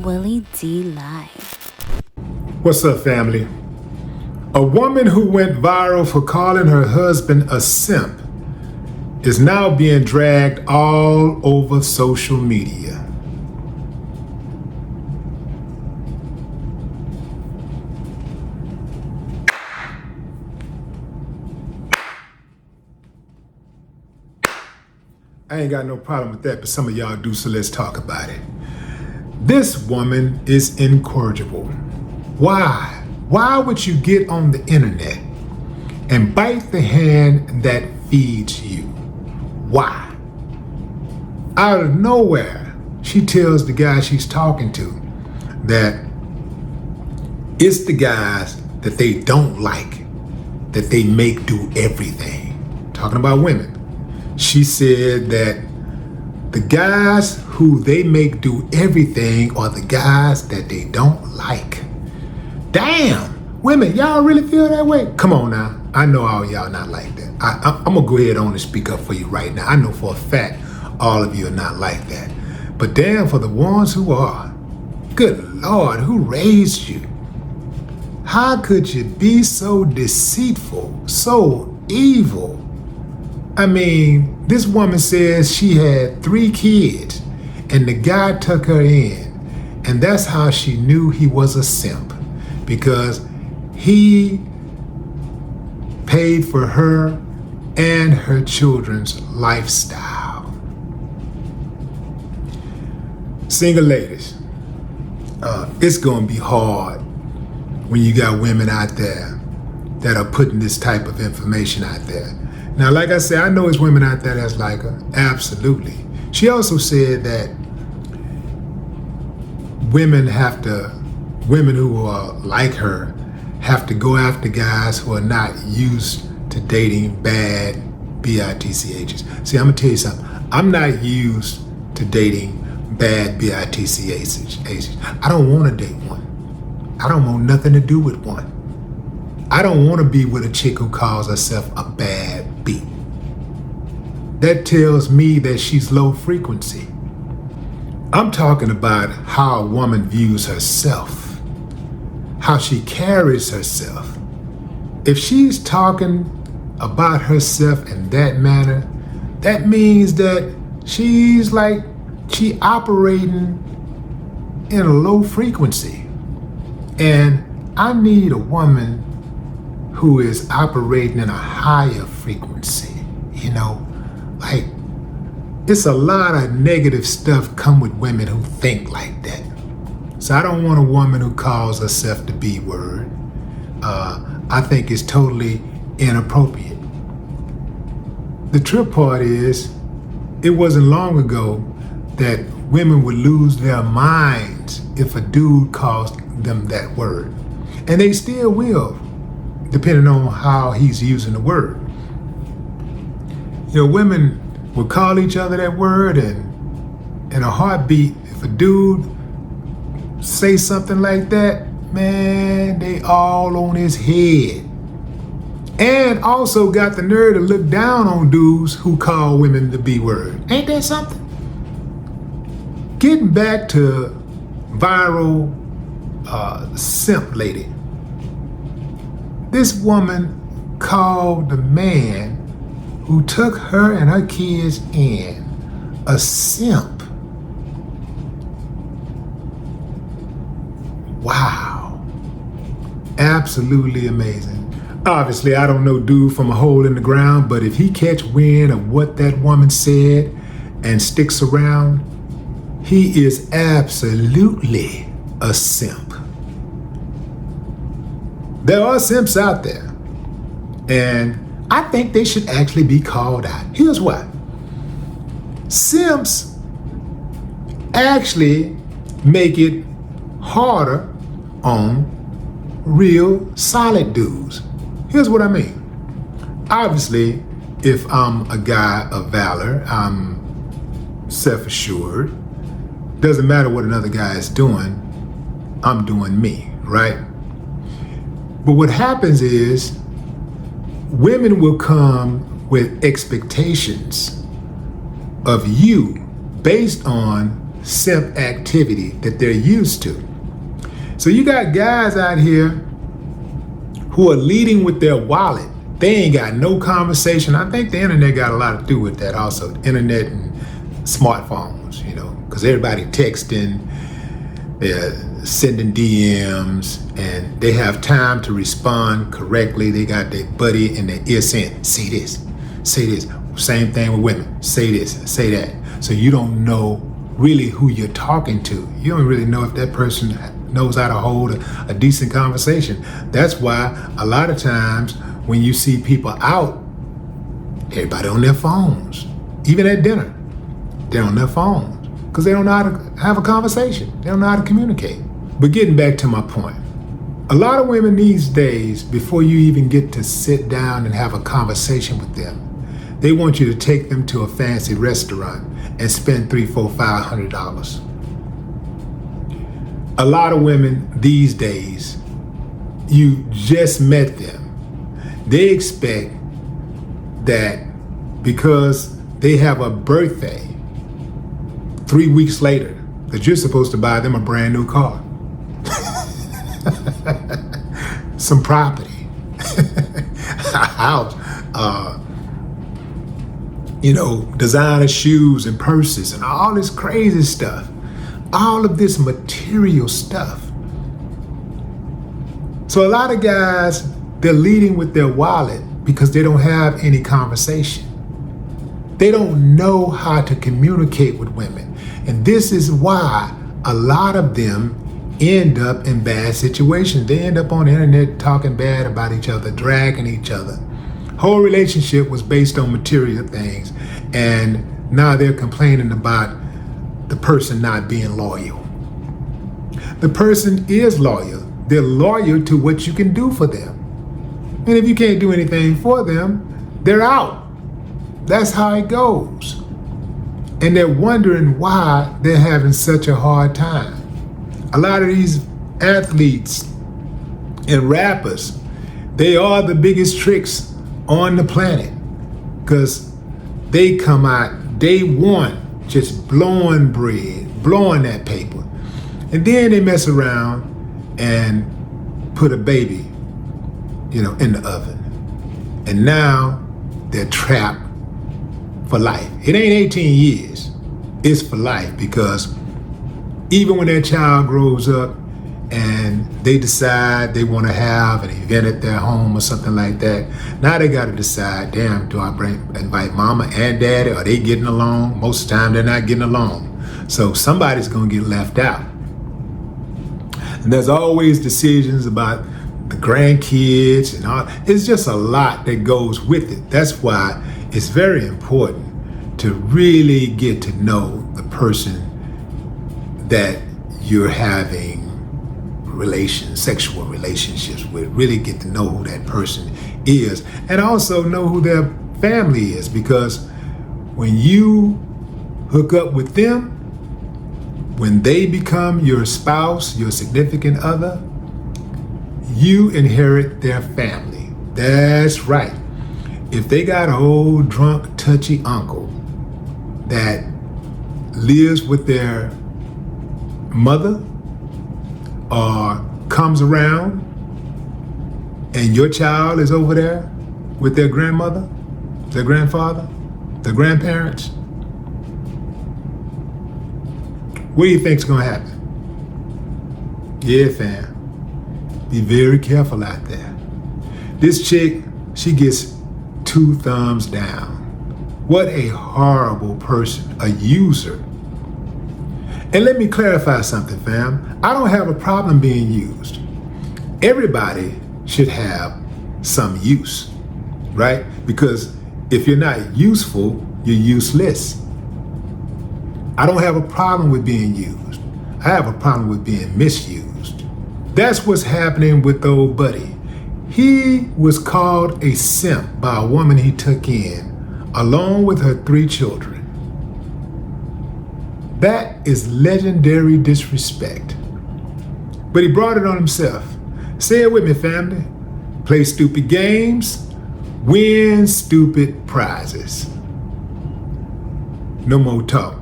Willie D Live. What's up, family? A woman who went viral for calling her husband a simp is now being dragged all over social media. I ain't got no problem with that, but some of y'all do, so let's talk about it. This woman is incorrigible. Why? Why would you get on the internet and bite the hand that feeds you? Why? Out of nowhere, she tells the guy she's talking to that it's the guys that they don't like that they make do everything. Talking about women. She said that the guys who they make do everything are the guys that they don't like. Damn, women, y'all really feel that way? Come on now. I know all y'all not like that. I'm gonna go ahead on and speak up for you right now. I know for a fact all of you are not like that. But damn, for the ones who are, good Lord, who raised you? How could you be so deceitful, so evil? I mean, this woman says she had 3 kids and the guy took her in. And that's how she knew he was a simp, because he paid for her and her children's lifestyle. Single ladies, it's gonna be hard when you got women out there that are putting this type of information out there. Now, like I said, I know there's women out there that's like her. Absolutely. She also said that women who are like her have to go after guys who are not used to dating bad bitchs. See, I'm gonna tell you something. I'm not used to dating bad bitchs. I don't want to date one. I don't want nothing to do with one. I don't want to be with a chick who calls herself a bad B. That tells me that she's low frequency. I'm talking about how a woman views herself, how she carries herself. If she's talking about herself in that manner, that means that she operating in a low frequency. And I need a woman who is operating in a higher frequency. You know, like, it's a lot of negative stuff come with women who think like that. So I don't want a woman who calls herself the B word. I think it's totally inappropriate. The trip part is, it wasn't long ago that women would lose their minds if a dude calls them that word. And they still will, depending on how he's using the word. You know, women will call each other that word, and in a heartbeat, if a dude say something like that, man, they all on his head. And also got the nerve to look down on dudes who call women the B word. Ain't that something? Getting back to viral simp lady. This woman called the man who took her and her kids in a simp. Wow. Absolutely amazing. Obviously, I don't know dude from a hole in the ground, but if he catch wind of what that woman said and sticks around, he is absolutely a simp. There are simps out there, and I think they should actually be called out. Here's why. Simps actually make it harder on real solid dudes. Here's what I mean. Obviously, if I'm a guy of valor, I'm self-assured. Doesn't matter what another guy is doing, I'm doing me, right? But what happens is, women will come with expectations of you based on simp activity that they're used to. So you got guys out here who are leading with their wallet. They ain't got no conversation. I think the internet got a lot to do with that also. Internet and smartphones, because everybody texting, they're sending DMs, and they have time to respond correctly. They got their buddy in their ear saying, say this, say this. Same thing with women. Say this, say that. So you don't know really who you're talking to. You don't really know if that person knows how to hold a decent conversation. That's why a lot of times when you see people out, everybody on their phones. Even at dinner, they're on their phones because they don't know how to have a conversation. They don't know how to communicate. But getting back to my point, a lot of women these days, before you even get to sit down and have a conversation with them, they want you to take them to a fancy restaurant and spend $300, $400, $500. A lot of women these days, you just met them. They expect that because they have a birthday 3 weeks later, that you're supposed to buy them a brand new car, some property, a house, designer shoes and purses and all this crazy stuff, all of this material stuff. So a lot of guys, they're leading with their wallet because they don't have any conversation. They don't know how to communicate with women. And this is why a lot of them end up in bad situations. They end up on the internet talking bad about each other, dragging each other. Whole relationship was based on material things, and now they're complaining about the person not being loyal. The person is loyal. They're loyal to what you can do for them. And if you can't do anything for them, they're out. That's how it goes. And they're wondering why they're having such a hard time. A lot of these athletes and rappers, they are the biggest tricks on the planet because they come out day one just blowing bread, blowing that paper. And then they mess around and put a baby, in the oven. And now they're trapped for life. It ain't 18 years, it's for life, because even when that child grows up and they decide they want to have an event at their home or something like that, now they got to decide, damn, do I invite mama and daddy? Are they getting along? Most of the time they're not getting along. So somebody's going to get left out. And there's always decisions about the grandkids and all. It's just a lot that goes with it. That's why it's very important to really get to know the person that you're having sexual relationships with. Really get to know who that person is, and also know who their family is, because when you hook up with them, when they become your spouse, your significant other, you inherit their family. That's right. If they got an old drunk, touchy uncle that lives with their mother or comes around and your child is over there with their grandmother, their grandfather, their grandparents, what do you think's gonna happen? Yeah, fam. Be very careful out there. This chick, she gets 2 thumbs down. What a horrible person, a user. And let me clarify something, fam. I don't have a problem being used. Everybody should have some use, right? Because if you're not useful, you're useless. I don't have a problem with being used. I have a problem with being misused. That's what's happening with old buddy. He was called a simp by a woman he took in, along with her 3 children. That is legendary disrespect. But he brought it on himself. Say it with me, family. Play stupid games, win stupid prizes. No more talk.